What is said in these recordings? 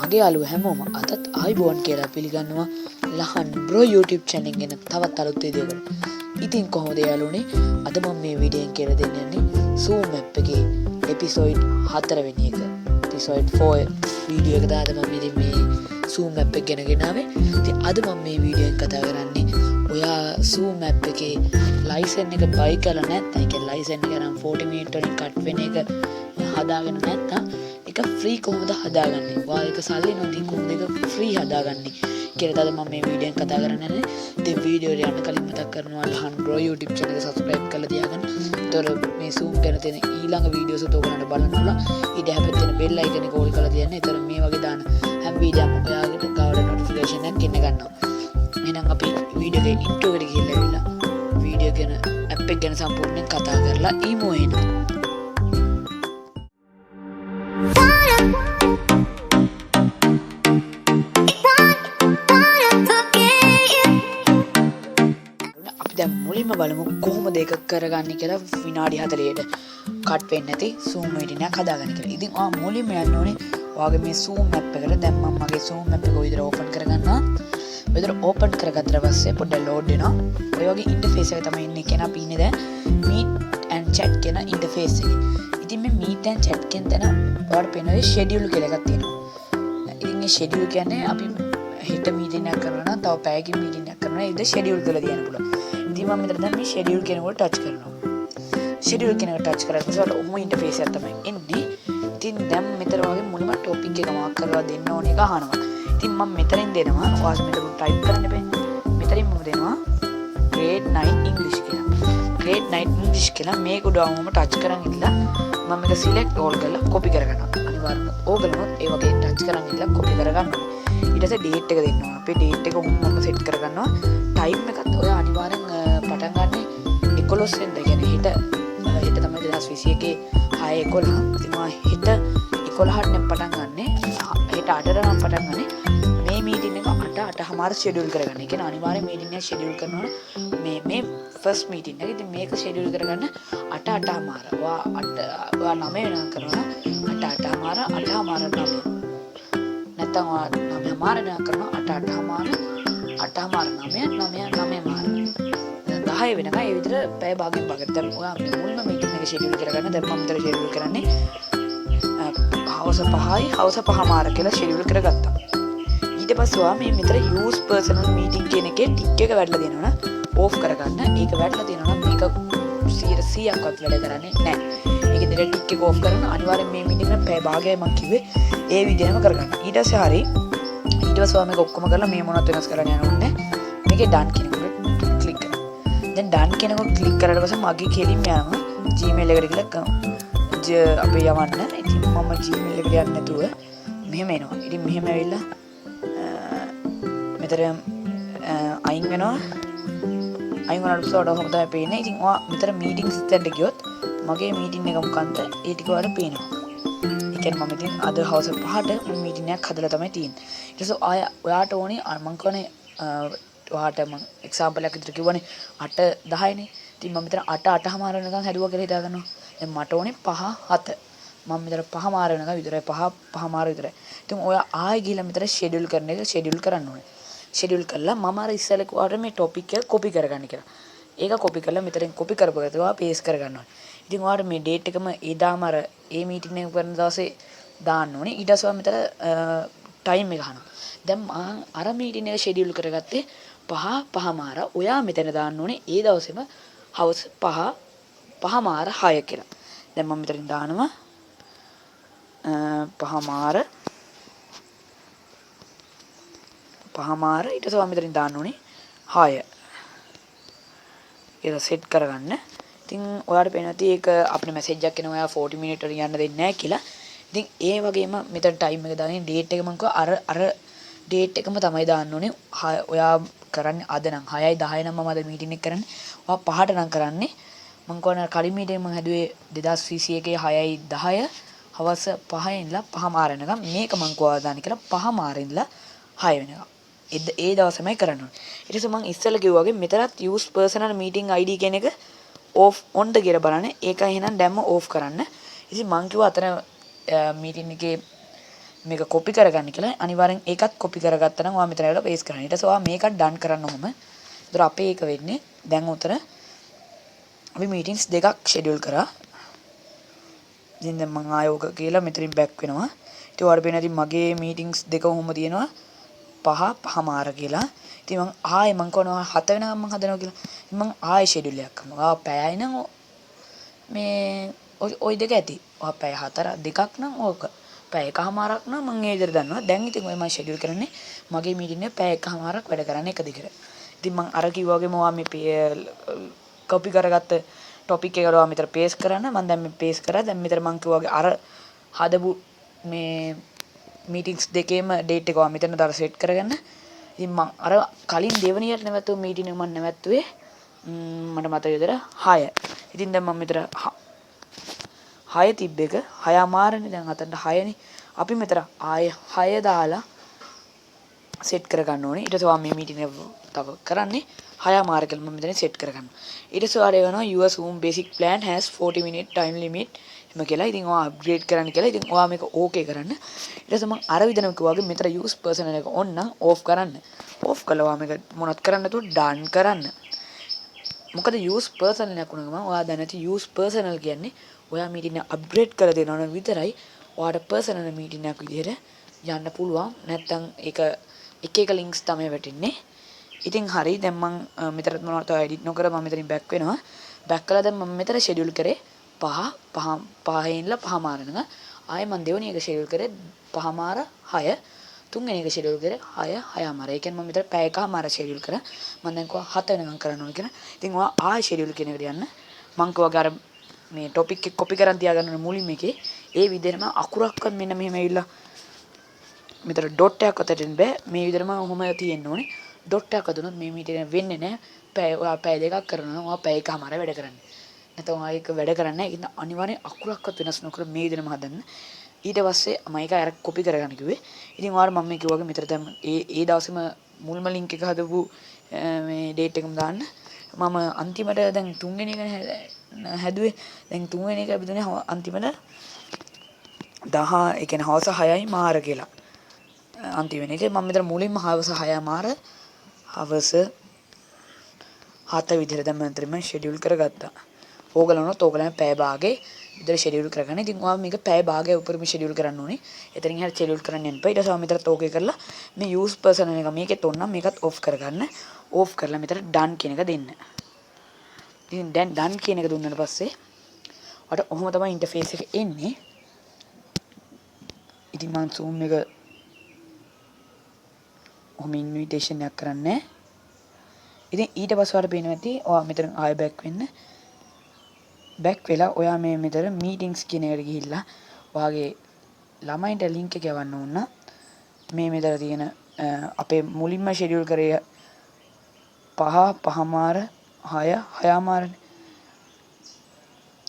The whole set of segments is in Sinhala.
මගේ යාළුවෝ හැමෝම අදත් ආයිබෝන් කියලා පිළිගන්නවා ලහන් බ්‍රෝ YouTube channel එක ගැන තවත් අලුත් වීඩියෝකට. ඉතින් කොහොමද යාළුවනේ? අද මම මේ වීඩියෝෙන් කියලා දෙන්න යන්නේ Zoom app එකේ episode 4 වෙනි එක. episode 4 වීඩියෝ එක දාද මම ඉතින් මේ Zoom app එක ගැන ගෙනාවේ. ඉතින් අද මම මේ වීඩියෝෙන් කතා කරන්නේ ඔයා Zoom app එකේ license එක buy කරලා නැත්නම් ඒ කියන්නේ license එක නම් 40 minute වලින් cut වෙන එක හදාගෙන නැත්නම් ඒක free කොහොමද හදාගන්නේ? ඔයාලා ඒක සල්ලි නොදී කොහොමද ඒක free හදාගන්නේ කියලා තමයි මම මේ වීඩියෝෙන් කතා කරන්නේ. ඉතින් වීඩියෝ එක යන්න කලින් මතක් කරනවා ලහන් බ්‍රෝ YouTube channel එක subscribe කරලා තියාගන්න. ඒතර මේ Zoom ගැන තියෙන ඊළඟ වීඩියෝස් උත් ඔයගලන්ට බලන්න පුළුවන්. ඊට හැපෙත් තියෙන bell icon එක ඕල් කරලා තියන්න. ඒතර මේ වගේ දාන හැම වීඩියෝම ඔයාලට ගාවට notification එකක් එන්න ගන්නවා. එහෙනම් අපි වීඩියෝ එකේ intro එකට ගිහිල්ලා ඉවරලා වීඩියෝ ගැන app එක ගැන සම්පූර්ණයෙන් කතා කරලා ඊමෝ එනවා. මුලින්ම බලමු කොහොමද ඒක කරගන්නේ කියලා විනාඩි 40ට කට් වෙන්නේ නැති Zoom meeting එකක් හදාගන්න කියලා. ඉතින් මුලින්ම යන්න ඕනේ ඔයාගේ මේ Zoom app එකට. දැන් මම මගේ Zoom app එක විතර ඕපන් කරගන්නවා. විතර ඕපන් කරගත්තට පස්සේ පොඩ්ඩක් ලෝඩ් වෙනවා. ඔය වගේ ඉන්ටර්ෆේස් එක තමයි ඉන්නේ. කියන අපි ඉන්නේ දැන් meet and chat කියන ඉන්ටර්ෆේස් එකේ. ඉතින් මේ meet and chat කියන තැන ඔයාලට පේනවා schedule කියලා එකක් තියෙනවා. ඉතින් මේ schedule කියන්නේ අපි හෙට මීටින් එකක් කරනවා නම් තව පැයකින් මීටින් එකක් කරනවා. ඒක schedule කරලා තියන්න පුළුවන්. ඉතින් මම මෙතන දැන් මේ schedule කෙනෙකුට ටච් කරනවා. schedule කෙනෙකුට ටච් කරලා ඊට පස්සේ ඔහොම ඉන්ටර්ෆේස් එකක් තමයි එන්නේ. ඉතින් දැන් මෙතන වගේ මුලින්ම ටොපික් එක මාක් කරලා දෙන්න ඕන එක අහනවා. ඉතින් මම මෙතනින් දෙනවා ඔයාලා මෙතන ටයිප් කරන්න බෑ. මෙතනින් මම දෙනවා grade 9 English කියලා. grade 9 English කියලා මේක උඩවම ටච් කරන් ඉඳලා මම මේක select all කරලා copy කරගන්නවා. අනිවාර්යයෙන්ම ඕගලමත් ඒ වගේ ටච් කරන් ඉඳලා copy කරගන්නවා. ඊට පස්සේ date එක දෙන්න ඕන. අපේ date එක මම set කරගන්නවා. time එකත් ඔය අනිවාර්යෙන් පටන් ගන්න 11 වෙනිදා. කියන්නේ හෙට තමයි 2021 6:11. ඉතින් මම හෙට 11ට නම් පටන් ගන්නෙ. හෙට 8ට නම් පටන් ගන්නෙ. මේ මීටින් එක 8:00ට schedule කරගන්න. ඒ කියන්නේ අනිවාර්යෙන් මීටින් එක schedule කරනවා. මේ first meeting එක. ඉතින් මේක schedule කරගන්න 8:00. ඔයා 9 වෙනකම් කරනවා. 8:00 8:00 නැත්තම් ඔයා 9:00 කරනවා. 8:00 10 වෙනකම් ඒ විතර පැය භාගයෙන් භාගයට. දැන් ඔයා මුල්ම මීටින් එක schedule කරගන්න. දැන් මම විතර schedule කරන්නේ හවස 5යි හවස 5:00 කියලා schedule කරගත්තා. ඊට පස්සේ ඔයා මේ මෙතන use personal meeting කියන එකේ ටික් එක වැටලා දෙනවා නම් off කරගන්න. ඒක වැටලා තියෙනවා නම් මේක 100%ක්වත් වැඩ කරන්නේ නැහැ. ඒක ඉතින් ටික් එක off කරන අනිවාර්යෙන් මේ meeting එක පැය භාගයයි මම කිව්වේ. ඒ විදිහම කරගන්න. ඊට පස්සේ හරි ඊට පස්සේ ඔයා මේක ඔක්කොම කරලා මේ මොනවත් වෙනස් කරන්න යන්න ඕනේ. මේකේ done කෙනෙකුට ක්ලික් කරන්න. දැන් done කෙනෙකුට ක්ලික් කරලා පස්සේ මගේ කෙලින්ම යනවා Gmail එකට ගිහලා අපේ යවන්න. ඉතින් මම Gmail එකට යන්නේ නැතුව මෙහෙම එනවා. ඉතින් මෙහෙම ඇවිල්ලා මෙතන අයින් වෙනවා. අයින් වුණාට පස්සේ ඔයාලට තමයි පේන්නේ. ඉතින් ඔයා මෙතන meetings එකට ගියොත් මගේ meeting එක මොකන්ද ඒ ටික ඔයාලට පේනවා. ඒ කියන්නේ මම ඉතින් අද හවස 5ට meeting එකක් හදලා තමයි තියෙන්නේ. ඊට පස්සේ ඔයාට ඕනේ මම කියන්නේ ඔයාට මම example එකක් විතර කිව්වනේ 8:10නේ. ඉතින් මම මෙතන 8:08 වෙනකන් හැදුවා කියලා හිතා ගන්නවා. දැන් මට ඕනේ 5:07. මම මෙතන 5:00 වෙනකන් විතරයි 5:00 විතරයි. ඉතින් ඔයා ආයෙ ගිහලා මෙතන schedule කරන එක schedule කරන්න ඕනේ. schedule කරලා මම අර ඉස්සෙල්ලා කිව්වාට මේ topic එක copy කරගන්න කියලා. ඒක copy කරලා මෙතනින් copy කරපුවා ඔයා paste කරගන්න ඕනේ. ඉතින් ඔයාට මේ date එකම එදාම අර ඒ meeting එක කරන දවසේ දාන්න ඕනේ. ඊට පස්සේ මෙතන time එක අහනවා. දැන් මම අර meeting එක schedule කරගත්තේ 5:05. ඔයා මෙතන දාන්න ඕනේ ඒ දවසේම හවස් 5:06 කියලා. දැන් මම මෙතනින් දානවා 5:05 ඊට පස්සේ මම මෙතනින් දාන්න ඕනේ 6. ඒක සෙට් කරගන්න. ඉතින් ඔයාලට පේනවා ඒක අපිට මැසේජ් එකක් එනවා ඔයා 40 මිනිත්කට යන්න දෙන්නේ නැහැ කියලා. ඉතින් ඒ වගේම මෙතන ටයිම් එක දාන්නේ ඩේට් එක මම අර ඩේට් එකම තමයි දාන්න ඕනේ. ඔයා කරන්නේ අද නම් 6යි 10 නම් මම අද මීටින් එක කරන්නේ. ඔයා 5ට නම් කරන්නේ. මම කොහොන කලින් මීටින් මම හැදුවේ 2021 6යි 10 හවස 5 ඉඳලා 5:00 වෙනකම්. මේක මම කොහොමද දාන්නේ කියලා 5:00 ඉඳලා 6 වෙනකම්. ඒ දවසමයි කරන්න ඕනේ. ඊට පස්සේ මම ඉස්සෙල්ලා කිව්වා වගේ මෙතනත් use personal meeting ID කියන එක off on ද කියලා බලන්න. ඒක එහෙනම් දැම්ම off කරන්න. ඉතින් මම කිව්වා අතන meeting එකේ මේක කොපි කරගන්න කියලා අනිවාර්යෙන් ඒකත් කොපි කරගත්තා නම් ඔයා මෙතන ඇවිල්ලා පේස්ට් කරන්න. ඊට පස්සේ ඔයා මේකත් ඩන් කරන්න ඕම. ඒතර අපේ එක වෙන්නේ දැන් උතර අපි මීටින්ග්ස් දෙකක් ෂෙඩියුල් කරා. ඉතින් දැන් මම ආයෝග කියලා මෙතනින් බැක් වෙනවා. ඉතින් ඔයාලට පේනවා ඉතින් මගේ මීටින්ග්ස් දෙක කොහොම තියෙනවා 5:05 කියලා. ඉතින් මම ආයේ මම කරනවා 7 වෙනකම් මම හදනවා කියලා. ඉතින් මම ආයේ ෂෙඩියුල් එකක් කරනවා. ආ පැයයි නම් මේ ওই දෙක ඇති. ඔය පැය 4 දෙකක් නම් ඕක. පැය එකමාරක් නම් මම ඒ විදිහට දන්නවා. දැන් ඉතින් ඔය මම ෂෙඩියුල් කරන්නේ මගේ මීටින් එක පැය එකමාරක් වැඩ කරන්න එක දිගට. ඉතින් මම අර කිව්වා වගේම ඔයා මේ කොපි කරගත්ත ටොපික් එක ඔයා මෙතන පේස්ට් කරන්න. මම දැන් මේ පේස්ට් කරා. දැන් මෙතන මම කිව්වා වගේ අර හදපු මේ මීටින්ග්ස් දෙකේම ඩේට් එක ඔයා මෙතන දාලා සෙට් කරගන්න. ඉතින් මම අර කලින් දෙවනියට නැවතුව මීටින් එක මම නැවතුවේ මට මතක විදිහට 6. ඉතින් දැන් මම මෙතන 6 තිබ්බ එක 6 අමාරනේ දැන් අතට 6නේ. අපි මෙතන ආයේ 6 දාලා සෙට් කරගන්න ඕනේ. ඊට පස්සේ මේ මීටින් එක තව කරන්නේ 6 අමාර කියලා මම මෙතන සෙට් කරගන්න. ඊට පස්සේ ආරේ වෙනවා your zoom basic plan has 40 minute time limit එම කියලා. ඉතින් ඔයා අප්ග්‍රේඩ් කරන්න කියලා. ඉතින් ඔයා මේක ඕකේ කරන්න. ඊට පස්සේ මම අර විදිහම කිව්වාගේ මෙතන use personal එක on නම් off කරන්න. off කළා ඔයා මේක මොනවත් කරන්න නැතුව done කරන්න. මොකද use personal එකක් වුණා ගමන් ඔයා දැන් නැති use personal කියන්නේ ඔයා මීටින් එක අප්ග්‍රේඩ් කරලා දෙනවා නම් විතරයි ඔයාට personal මීටින් එකක් විදිහට යන්න පුළුවන්. නැත්තම් ඒක එක links තමයි වැටෙන්නේ. ඉතින් හරි දැන් මම මෙතනත් මොනවද තව edit නොකර මම මෙතනින් back වෙනවා. back කළා දැන් මම මෙතන schedule කරේ 5 ඉඳලා 5 මාරනක. ආයෙ මම දෙවෙනි එක schedule කරේ 5 මාර 6. තුන්වෙනි එක schedule කරේ 6 මාර. ඒ කියන්නේ මම මෙතන පැය එකමාර schedule කරා. මම දැන් කිව්වා 7 වෙනකම් කරන්න ඕනේ කියලා. ඉතින් ඔයා ආයෙ schedule කියන එකට යන්න. මම කිව්වා අර මේ topic එක copy කරන් තියාගන්න ඕනේ මුලින්ම එකේ. ඒ විදිහටම අකුරක්වත් මෙන්න මෙහෙම ඇවිල්ලා මෙතන ඩොට් එකක් අතරින් බෑ. මේ විදිහටම ඔහොම තියෙන්න ඕනේ. ඩොට් එකක් අදුනොත් මේ මීටරේ වෙන්නේ නැහැ. ඔයා පැය දෙකක් කරනවා නම් ඔයා පැය එකමාර වැඩ කරන්නේ. නැත්නම් ඔයා ඒක වැඩ කරන්නේ නැහැ. ඒක අනිවාර්යෙන් අකුරක්වත් වෙනස් නොකර මේ විදිහටම හදන්න. ඊට පස්සේ මම ඒක අර කොපි කරගන්න කිව්වේ. ඉතින් ඔයාලා මම මේ කිව්වාගේ මෙතන දැන් ඒ දවසේම මුල්ම link එක හදපු මේ date එකම දාන්න. මම අන්තිමට දැන් තුන්වෙනි එක හැදුවේ. දැන් තුන්වෙනි එක අපිටනේ අන්තිමට 10 ඒ කියන්නේ හවස 6යි මාර කියලා. අන්තිමනේ. ඉතින් මම මෙතන මුලින්ම හවස 6 මාර හවස 7 විදිහට දැන් මම මෙතන ෂෙඩියුල් කරගත්තා. ඕගලනොත් ඕගලම පැය භාගේ විතර ෂෙඩියුල් කරගන්න. ඉතින් ඔයා මේක පැය භාගයක් උඩරම ෂෙඩියුල් කරන්න ඕනේ. එතනින් හැර ෂෙඩියුල් කරන්න යන්න එපා. ඊට පස්සේ මෙතනත් ඕකේ කරලා මේ use person එක මේකෙත් ඕන නම් මේකත් off කරගන්න. off කරලා මෙතන done කියන එක දෙන්න. ඉතින් දැන් done කියන එක දුන්නාට පස්සේ ඔයාලට ඔහොම තමයි ඉන්ටර්ෆේස් එක එන්නේ. ඉතින් මම zoom එක ඔහොම ඉන්විටේෂන් එකක් කරන්නේ. ඉතින් ඊට පස්සේ ඔයාලට පේනවා ඇති ඔයා මෙතන ආයෙ බෑක් වෙන්න. බෑක් වෙලා ඔයා මේ මෙතන මීටින්ග්ස් කියන එකට ගිහිල්ලා ඔයාගේ ළමයින්ට link එක යවන්න ඕන. මේ මෙතන තියෙන අපේ මුලින්ම ෂෙඩියුල් කරේ 5 මාර 6 මාරනේ.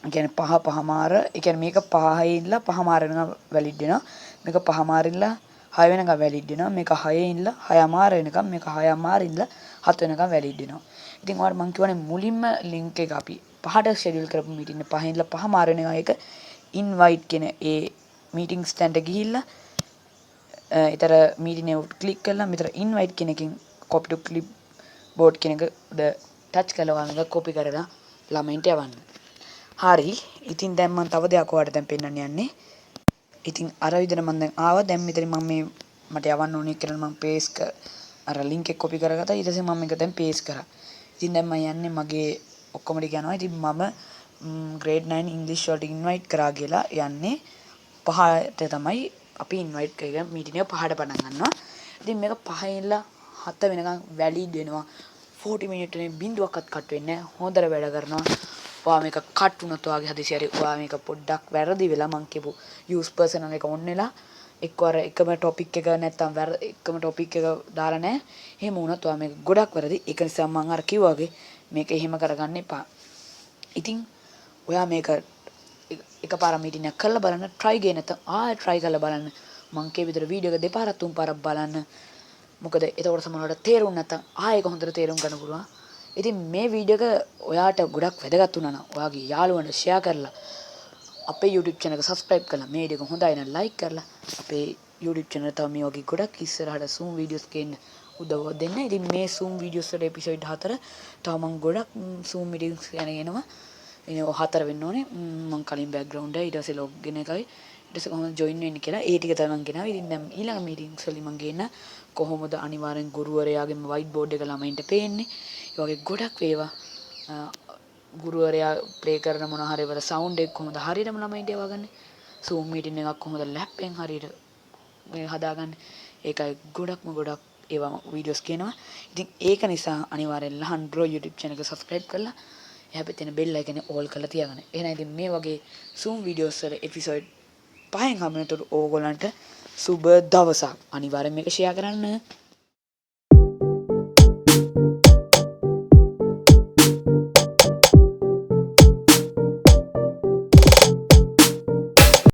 ඒ කියන්නේ 5 මාර. ඒ කියන්නේ මේක 5 ඉඳලා 5 මාර වෙනකම් වැලිඩ් වෙනවා. මේක 5 මාර ඉඳලා 6 වෙනකම් වැලිඩ් වෙනවා. මේක 6 ඉඳලා 6 මාර වෙනකම් මේක 6 මාර ඉඳලා 7 වෙනකම් වැලිඩ් වෙනවා. ඉතින් ඔයාලට මම කියවනේ මුලින්ම link එක අපි 5ට ෂෙඩියුල් කරපු මීටින් එක 5 ඉඳලා 5 මාර වෙනකම් ඒක invite කියන ඒ මීටින්ග් ස්ටෑන්ඩ් එක ගිහිල්ලා ඊතර මීටින් එක ක්ලික් කරලා මෙතන invite කියන එකෙන් copy to clipboard කියන එක ටච් කරලා ඔයාලා copy කරලා ළමයින්ට යවන්න. හරි. ඉතින් දැන් මම තව දෙයක් ඔයාලට දැන් පෙන්නන්න යන්නේ. ඉතින් අර විදිහට මම දැන් ආවා. දැන් මෙතන මම මේ මට යවන්න ඕනේ කියලා මම paste අර link එක copy කරගත්තා. ඊට පස්සේ මම මේක දැන් paste කරා. ඉතින් දැන් මම යන්නේ මගේ ඔක්කොම ටික යනවා. ඉතින් මම grade 9 English වලට invite කරා කියලා යන්නේ 5ට තමයි අපි invite කරගෙන meeting එක 5ට පටන් ගන්නවා. ඉතින් මේක 5 ඉඳලා 7 වෙනකන් valid වෙනවා. 40 minute නේ බිඳුවක්වත් කට් වෙන්නේ නැහැ. හොඳට වැඩ කරනවා. ඔයා මේක කට් වුණොත් ඔයාගේ හදිසිය හරි ඔයා මේක පොඩ්ඩක් වැරදි වෙලා මං කියපු use personal එක on වෙලා එක්වර එකම topic එක නැත්තම් එකම topic එක දාලා නැහැ. එහෙම වුණොත් ඔයා මේක ගොඩක් වැරදි. ඒක නිසා මං අර කිව්වා වගේ මේක එහෙම කරගන්න එපා. ඉතින් ඔයා මේක එකපාර මීටින් එකක් කරලා බලන්න try ගේ නැත්නම් ආයෙ try කරලා බලන්න. මං කිය විතර වීඩියෝ එක දෙපාරක් තුන් පාරක් බලන්න. මොකද එතකොට සමහරවිට තේරුම් නැත්නම් ආයෙ හොඳට තේරුම් ගන්න පුළුවන්. ඉතින් මේ වීඩියෝ එක ඔයාට ගොඩක් වැදගත් වුණා නම් ඔයාගේ යාළුවන්ට share කරලා අපේ YouTube channel එක subscribe කරලා මේ වීඩියෝ එක හොඳයි නම් like කරලා අපේ YouTube channel තව මේ වගේ ගොඩක් ඉස්සරහට zoom videos ගේන්න උදව්වක් දෙන්න. ඉතින් මේ zoom videos වල episode 4 තව මම ගොඩක් zoom videos ගැන එනවා. ඉතින් ඔය 4 වෙන්න ඕනේ. මම කලින් background එක ඊට පස්සේ login එකයි ඊට පස්සේ කොහොමද join වෙන්නේ කියලා ඒ ටික තමයි මම ගෙනාවා. ඉතින් දැන් ඊළඟ meetings වලින් මම ගේන්න කොහොමද අනිවාර්යෙන් ගුරුවරයාගේම white board එක ළමයින්ට පේන්නේ. ඒ වගේ ගොඩක් ඒවා ගුරුවරයා ප්ලේ කරන මොන හරි වල සවුන්ඩ් එක කොහොමද හරියටම ළමයින්ට එවගන්නේ. zoom meeting එකක් කොහොමද ලැප් එකෙන් හරියට මේ හදාගන්නේ. ඒකයි ගොඩක් ඒවා වීඩියෝස් කියනවා. ඉතින් ඒක නිසා අනිවාර්යෙන් ලහන් බ්‍රෝ YouTube channel එක subscribe කරලා එහා පැත්තේ තියෙන bell icon එක all කරලා තියාගන්න. එහෙනම් ඉතින් මේ වගේ zoom videos වල episode 5න් හම්බෙනතොට ඕගොල්ලන්ට සුබ දවසක්. අනිවාර්යෙන් මේක share කරන්න.